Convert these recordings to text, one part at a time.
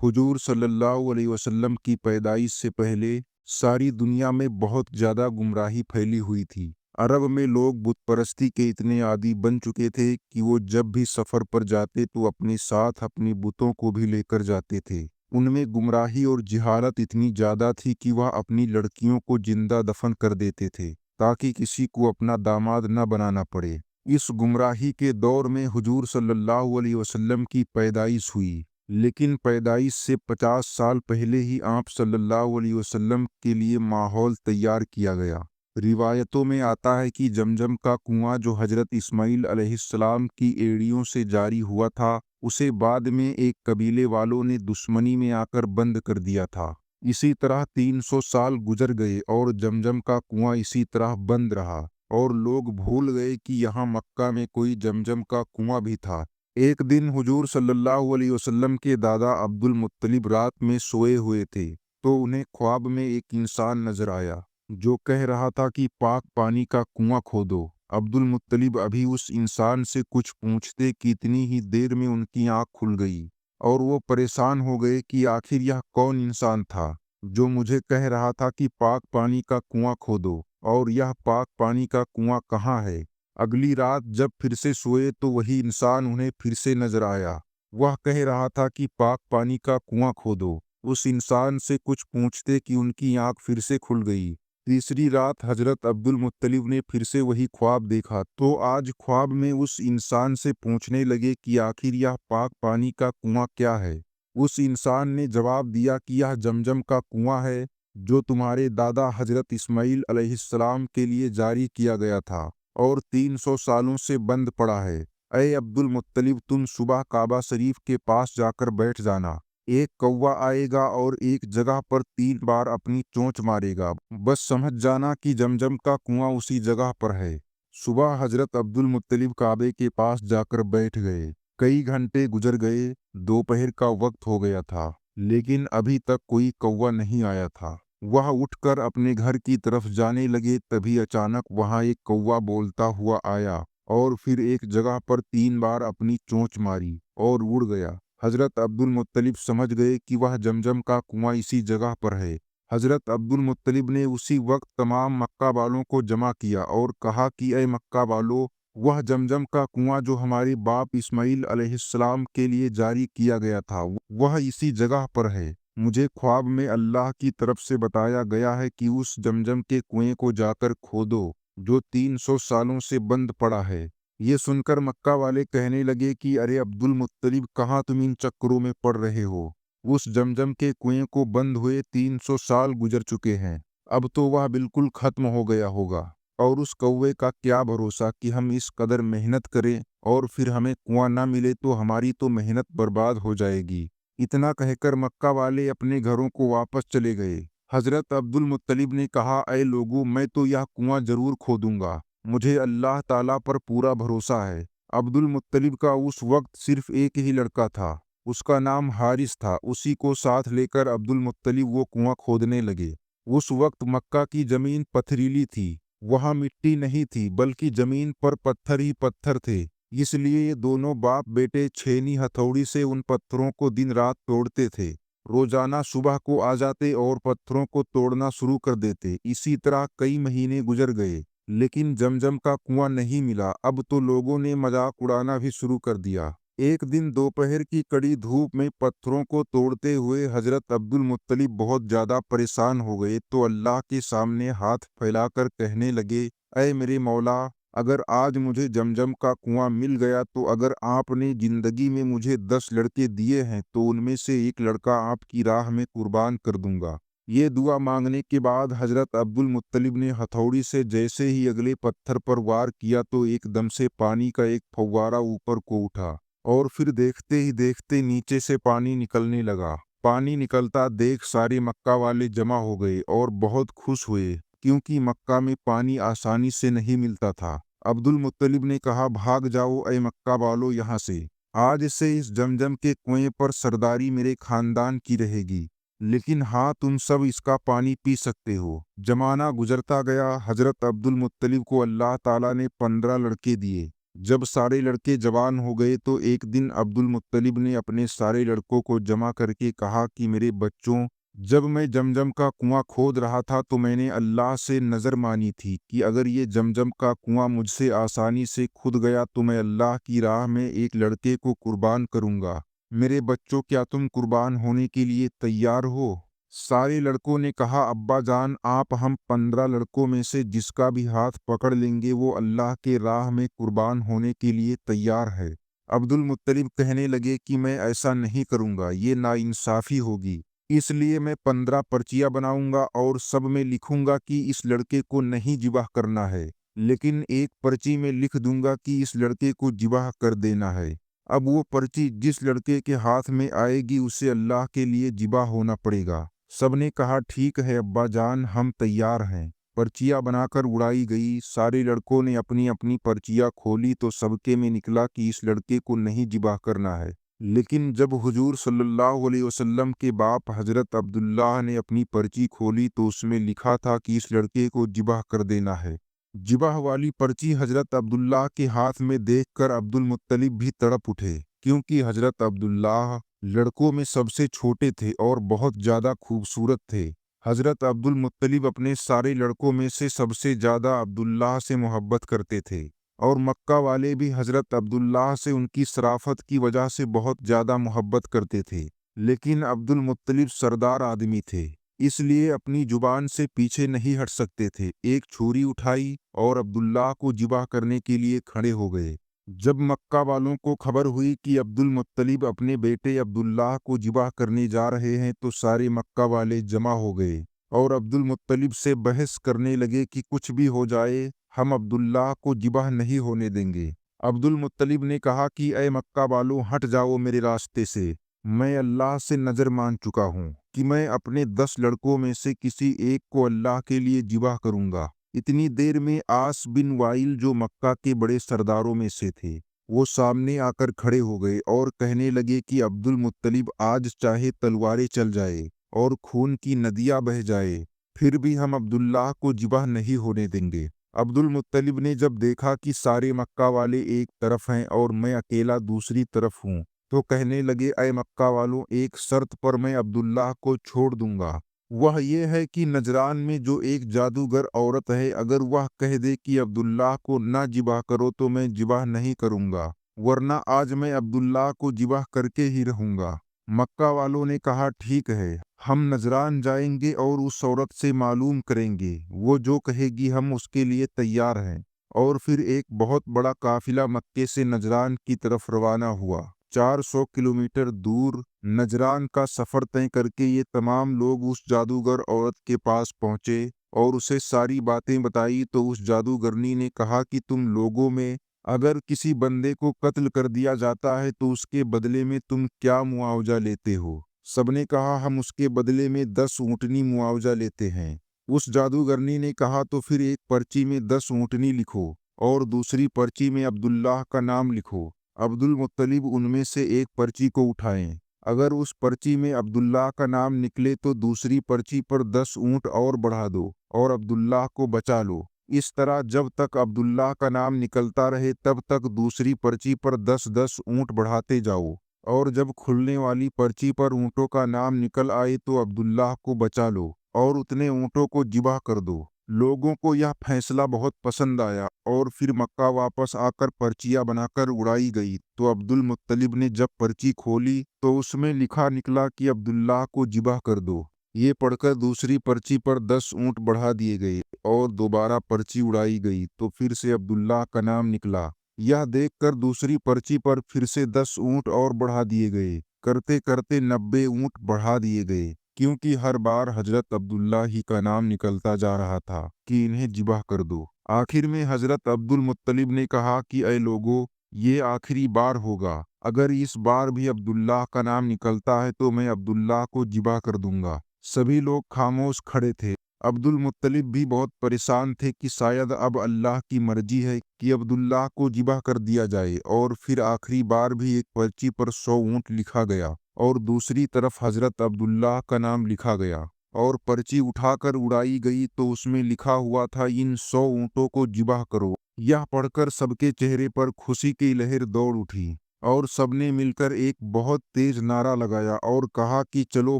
हुजूर सल्लल्लाहु अलैहि वसल्लम की पैदाइश से पहले सारी दुनिया में बहुत ज़्यादा गुमराही फैली हुई थी। अरब में लोग बुत परस्ती के इतने आदी बन चुके थे कि वो जब भी सफ़र पर जाते तो अपने साथ अपने बुतों को भी लेकर जाते थे। उनमें गुमराही और जिहालत इतनी ज़्यादा थी कि वह अपनी लड़कियों को जिंदा दफन कर देते थे ताकि किसी को अपना दामाद न बनाना पड़े। इस गुमराही के दौर में हुजूर सल्लल्लाहु अलैहि वसल्लम की पैदाइश हुई, लेकिन पैदाइश से 50 साल पहले ही आप सल्लल्लाहु अलैहि वसल्लम के लिए माहौल तैयार किया गया। रिवायतों में आता है कि जमजम का कुआं जो हजरत इस्माइल अलैहिस्सलाम की एड़ियों से जारी हुआ था, उसे बाद में एक कबीले वालों ने दुश्मनी में आकर बंद कर दिया था। इसी तरह 300 साल गुजर गए और जमजम का कुआं इसी तरह बंद रहा और लोग भूल गए कि यहाँ मक्का में कोई जमजम का कुआं भी था। एक दिन हुजूर सल्लल्लाहु अलैहि वसल्लम के दादा अब्दुल मुत्तलिब रात में सोए हुए थे तो उन्हें ख्वाब में एक इंसान नजर आया जो कह रहा था कि पाक पानी का कुआं खोदो। अब्दुल मुत्तलिब अभी उस इंसान से कुछ पूछते कि इतनी ही देर में उनकी आंख खुल गई और वो परेशान हो गए कि आखिर यह कौन इंसान था जो मुझे कह रहा था कि पाक पानी का कुआं खोदो, और यह पाक पानी का कुआं कहाँ है। अगली रात जब फिर से सोए तो वही इंसान उन्हें फिर से नजर आया। वह कह रहा था कि पाक पानी का कुआं खोदो। उस इंसान से कुछ पूछते कि उनकी आंख फिर से खुल गई। तीसरी रात हजरत अब्दुल मुत्तलिब ने फिर से वही ख्वाब देखा तो आज ख्वाब में उस इंसान से पूछने लगे कि आखिर यह पाक पानी का कुआं क्या है। उस इंसान ने जवाब दिया कि यह जमजम का कुआं है जो तुम्हारे दादा हजरत इस्माइल अलैहिस्सलाम के लिए जारी किया गया था और 300 सालों से बंद पड़ा है। अय अब्दुल मुत्तलिब, तुम सुबह काबा शरीफ के पास जाकर बैठ जाना। एक कौवा आएगा और एक जगह पर 3 बार अपनी चोंच मारेगा। बस समझ जाना कि जमजम का कुआं उसी जगह पर है। सुबह हजरत अब्दुल मुत्तलिब काबे के पास जाकर बैठ गए। कई घंटे गुजर गए, दोपहर का वक्त हो गया था, लेकिन अभी तक कोई कौवा नहीं आया था। वह उठकर अपने घर की तरफ जाने लगे, तभी अचानक वहां एक कौवा बोलता हुआ आया और फिर एक जगह पर 3 बार अपनी चोंच मारी और उड़ गया। हजरत अब्दुल मुत्तलिब समझ गए कि वह जमजम का कुआं इसी जगह पर है। हजरत अब्दुल मुत्तलिब ने उसी वक्त तमाम मक्का वालों को जमा किया और कहा कि ऐ मक्का वालों, वह जमजम का कुआं जो हमारे बाप इस्माइल अलैहिस्सलाम के लिए जारी किया गया था, वह इसी जगह पर है। मुझे ख्वाब में अल्लाह की तरफ से बताया गया है कि उस जमजम के कुएं को जाकर खोदो जो 300 सालों से बंद पड़ा है। ये सुनकर मक्का वाले कहने लगे कि अरे अब्दुल मुत्तलिब, कहाँ तुम इन चक्करों में पड़ रहे हो। उस जमजम के कुएं को बंद हुए 300 साल गुजर चुके हैं। अब तो वह बिल्कुल खत्म हो गया होगा और उस कौवे का क्या भरोसा कि हम इस कदर मेहनत करें और फिर हमें कुआं ना मिले तो हमारी तो मेहनत बर्बाद हो जाएगी। इतना कहकर मक्का वाले अपने घरों को वापस चले गए। हजरत अब्दुल मुत्तलिब ने कहा, ऐ लोगों, मैं तो यह कुआं जरूर खोदूंगा, मुझे अल्लाह ताला पर पूरा भरोसा है। अब्दुल मुत्तलिब का उस वक्त सिर्फ एक ही लड़का था, उसका नाम हारिस था। उसी को साथ लेकर अब्दुल मुत्तलिब वो कुआं खोदने लगे। उस वक्त मक्का की जमीन पथरीली थी, वहां मिट्टी नहीं थी बल्कि जमीन पर पत्थर ही पत्थर थे। इसलिए ये दोनों बाप बेटे छेनी हथौड़ी से उन पत्थरों को दिन रात तोड़ते थे। रोजाना सुबह को आ जाते और पत्थरों को तोड़ना शुरू कर देते। इसी तरह कई महीने गुजर गए, लेकिन जमजम का कुआं नहीं मिला। अब तो लोगों ने मजाक उड़ाना भी शुरू कर दिया। एक दिन दोपहर की कड़ी धूप में पत्थरों को तोड़ते हुए हजरत अब्दुल मुत्तलिब बहुत ज्यादा परेशान हो गए तो अल्लाह के सामने हाथ फैलाकर कहने लगे, ऐ मेरे मौला, अगर आज मुझे जमजम का कुआं मिल गया तो अगर आपने जिंदगी में मुझे 10 लड़के दिए हैं तो उनमें से एक लड़का आपकी राह में कुर्बान कर दूंगा। ये दुआ मांगने के बाद हजरत अब्दुल मुत्तलिब ने हथौड़ी से जैसे ही अगले पत्थर पर वार किया तो एकदम से पानी का एक फव्वारा ऊपर को उठा और फिर देखते ही देखते नीचे से पानी निकलने लगा। पानी निकलता देख सारे मक्का वाले जमा हो गए और बहुत खुश हुए क्योंकि मक्का में पानी आसानी से नहीं मिलता था। अब्दुल मुत्तलिब ने कहा, भाग जाओ ऐ मक्का वालों यहाँ से। आज से इस जमजम के कुएं पर सरदारी मेरे खानदान की रहेगी, लेकिन हाँ, तुम सब इसका पानी पी सकते हो। जमाना गुजरता गया। हजरत अब्दुल मुत्तलिब को अल्लाह ताला ने 15 लड़के दिए جب سارے لڑکے جوان ہو گئے تو ایک دن عبد المطلب نے اپنے سارے لڑکوں کو جمع کر کے کہا کہ میرے بچوں، جب میں جمجم کا کنواں کھود رہا تھا تو میں نے اللہ سے نظر مانی تھی کہ اگر یہ جمجم کا کنواں مجھ سے آسانی سے کھد گیا تو میں اللہ کی راہ میں ایک لڑکے کو قربان کروں گا۔ میرے بچوں، کیا تم قربان ہونے کے لیے تیار ہو؟ سارے لڑکوں نے کہا، ابا جان، آپ ہم 15 لڑکوں میں سے جس کا بھی ہاتھ پکڑ لیں گے وہ اللہ کے راہ میں قربان ہونے کے لیے تیار ہے۔ عبد المطلب کہنے لگے کہ میں ایسا نہیں کروں گا، یہ ناانصافی ہوگی، اس لیے میں 15 پرچیاں بناؤں گا اور سب میں لکھوں گا کہ اس لڑکے کو نہیں ذبح کرنا ہے، لیکن ایک پرچی میں لکھ دوں گا کہ اس لڑکے کو ذبح کر دینا ہے۔ اب وہ پرچی جس لڑکے کے ہاتھ میں آئے گی اسے اللہ کے لیے ذبح ہونا پڑے گا۔ سب نے کہا، ٹھیک ہے ابا جان، ہم تیار ہیں۔ پرچیاں بنا کر اڑائی گئی۔ سارے لڑکوں نے اپنی اپنی پرچیاں کھولی تو سب کے میں نکلا کہ اس لڑکے کو نہیں ذبح کرنا ہے، لیکن جب حضور صلی اللہ علیہ وسلم کے باپ حضرت عبداللہ نے اپنی پرچی کھولی تو اس میں لکھا تھا کہ اس لڑکے کو ذبح کر دینا ہے۔ ذبح والی پرچی حضرت عبداللہ کے ہاتھ میں دیکھ کر عبد المطلب بھی تڑپ اٹھے، کیونکہ حضرت عبداللہ لڑکوں میں سب سے چھوٹے تھے اور بہت زیادہ خوبصورت تھے۔ حضرت عبد المطلب اپنے سارے لڑکوں میں سے سب سے زیادہ عبداللہ سے محبت کرتے تھے، اور مکہ والے بھی حضرت عبداللہ سے ان کی شرافت کی وجہ سے بہت زیادہ محبت کرتے تھے، لیکن عبد المطلب سردار آدمی تھے، اس لیے اپنی زبان سے پیچھے نہیں ہٹ سکتے تھے۔ ایک چھری اٹھائی اور عبداللہ کو ذبح کرنے کے لیے کھڑے ہو گئے۔ جب مکہ والوں کو خبر ہوئی کہ عبد المطلب اپنے بیٹے عبداللہ کو ذبح کرنے جا رہے ہیں تو سارے مکہ والے جمع ہو گئے اور عبد المطلب سے بحث کرنے لگے کہ کچھ بھی ہو جائے ہم عبداللہ کو ذبح نہیں ہونے دیں گے۔ عبد المطلب نے کہا کہ اے مکہ والوں، ہٹ جاؤ میرے راستے سے، میں اللہ سے نظر مان چکا ہوں کہ میں اپنے 10 لڑکوں میں سے کسی ایک کو اللہ کے لیے ذبح کروں گا۔ اتنی دیر میں عاص بن وائل جو مکہ کے بڑے سرداروں میں سے تھے، وہ سامنے آ کر کھڑے ہو گئے اور کہنے لگے کہ عبد المطلب آج چاہے تلواریں چل جائے اور خون کی ندیاں بہہ جائے، پھر بھی ہم عبداللہ کو ذبح نہیں ہونے دیں گے۔ عبد المطلب نے جب دیکھا کہ سارے مکہ والے ایک طرف ہیں اور میں اکیلا دوسری طرف ہوں تو کہنے لگے، اے مکہ والوں، ایک شرط پر میں عبداللہ کو چھوڑ دوں گا، وہ یہ ہے کہ نجران میں جو ایک جادوگر عورت ہے، اگر وہ کہہ دے کہ عبداللہ کو نہ ذبح کرو تو میں ذبح نہیں کروں گا، ورنہ آج میں عبداللہ کو ذبح کر کے ہی رہوں گا۔ مکہ والوں نے کہا، ٹھیک ہے، ہم نجران جائیں گے اور اس عورت سے معلوم کریں گے، وہ جو کہے گی ہم اس کے لیے تیار ہیں۔ اور پھر ایک بہت بڑا قافلہ مکے سے نجران کی طرف روانہ ہوا۔ 400 کلومیٹر دور نجران کا سفر طے کر کے یہ تمام لوگ اس جادوگر عورت کے پاس پہنچے اور اسے ساری باتیں بتائی تو اس جادوگرنی نے کہا کہ تم لوگوں میں اگر کسی بندے کو قتل کر دیا جاتا ہے تو اس کے بدلے میں تم کیا معاوضہ لیتے ہو؟ سب نے کہا، ہم اس کے بدلے میں 10 اونٹنی معاوضہ لیتے ہیں۔ اس جادوگرنی نے کہا، تو پھر ایک پرچی میں 10 اونٹنی لکھو اور دوسری پرچی میں عبداللہ کا نام لکھو۔ عبد المطلب ان میں سے ایک پرچی کو اٹھائیں، اگر اس پرچی میں عبداللہ کا نام نکلے تو دوسری پرچی پر 10 اونٹ اور بڑھا دو اور عبداللہ کو بچا لو۔ اس طرح جب تک عبداللہ کا نام نکلتا رہے تب تک دوسری پرچی پر 10 اونٹ بڑھاتے جاؤ، اور جب کھلنے والی پرچی پر اونٹوں کا نام نکل آئے تو عبداللہ کو بچا لو اور اتنے اونٹوں کو ذبح کر دو۔ لوگوں کو یہ فیصلہ بہت پسند آیا اور پھر مکہ واپس آ کر پرچیاں بنا کر اڑائی گئی تو عبد المطلب نے جب پرچی کھولی تو اس میں لکھا نکلا کہ عبداللہ کو ذبح کر دو۔ یہ پڑھ کر دوسری پرچی پر 10 اونٹ بڑھا دیے گئے اور دوبارہ پرچی اڑائی گئی تو پھر سے عبداللہ کا نام نکلا۔ یہ دیکھ کر دوسری پرچی پر پھر سے 10 اونٹ اور بڑھا دیے گئے، کرتے کرتے 90 اونٹ بڑھا دیے گئے، کیونکہ ہر بار حضرت عبداللہ ہی کا نام نکلتا جا رہا تھا کہ انہیں ذبح کر دو۔ آخر میں حضرت عبد المطلب نے کہا کہ اے لوگو، یہ آخری بار ہوگا، اگر اس بار بھی عبداللہ کا نام نکلتا ہے تو میں عبداللہ کو ذبح کر دوں گا۔ سبھی لوگ خاموش کھڑے تھے۔ عبد المطلب بھی بہت پریشان تھے کہ شاید اب اللہ کی مرضی ہے کہ عبداللہ کو ذبح کر دیا جائے، اور پھر آخری بار بھی ایک پرچی پر 100 اونٹ لکھا گیا اور دوسری طرف حضرت عبداللہ کا نام لکھا گیا، اور پرچی اٹھا کر اڑائی گئی تو اس میں لکھا ہوا تھا، ان 100 اونٹوں کو ذبح کرو، यह पढ़कर सबके चेहरे पर खुशी की लहर दौड़ उठी और सबने मिलकर एक बहुत तेज नारा लगाया और कहा कि चलो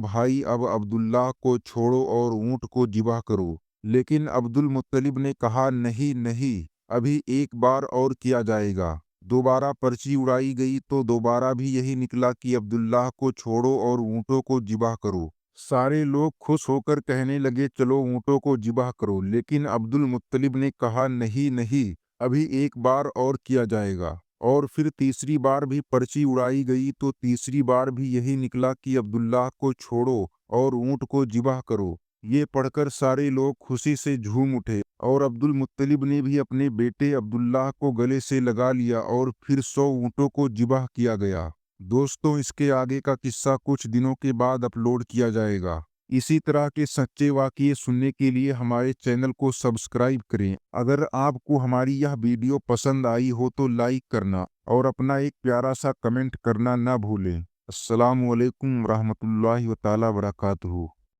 भाई, अब अब्दुल्लाह को छोड़ो और ऊंट को ज़िबा करो। लेकिन अब्दुल मुत्तलिब ने कहा, नहीं नहीं, अभी एक बार और किया जाएगा। दोबारा पर्ची उड़ाई गई तो दोबारा भी यही निकला कि अब्दुल्लाह को छोड़ो और ऊँटों को ज़िबा करो। सारे लोग खुश होकर कहने लगे, चलो ऊँटों को ज़िबा करो। लेकिन अब्दुल मुत्तलिब ने कहा, नहीं नहीं, अभी एक बार और किया जाएगा। और फिर तीसरी बार भी पर्ची उड़ाई गई तो तीसरी बार भी यही निकला कि अब्दुल्लाह को छोड़ो और ऊँट को ज़िबा करो। ये पढ़कर सारे लोग खुशी से झूम उठे और अब्दुल मुत्तलिब ने भी अपने बेटे अब्दुल्लाह को गले से लगा लिया और फिर 100 ऊँटों को ज़िबा किया गया। दोस्तों, इसके आगे का किस्सा कुछ दिनों के बाद अपलोड किया जाएगा। इसी तरह के सच्चे वाक़ये सुनने के लिए हमारे चैनल को सब्सक्राइब करें। अगर आपको हमारी यह वीडियो पसंद आई हो तो लाइक करना और अपना एक प्यारा सा कमेंट करना ना भूलें। अस्सलामु अलैकुम रहमतुल्लाहि व तआला बरकातहू।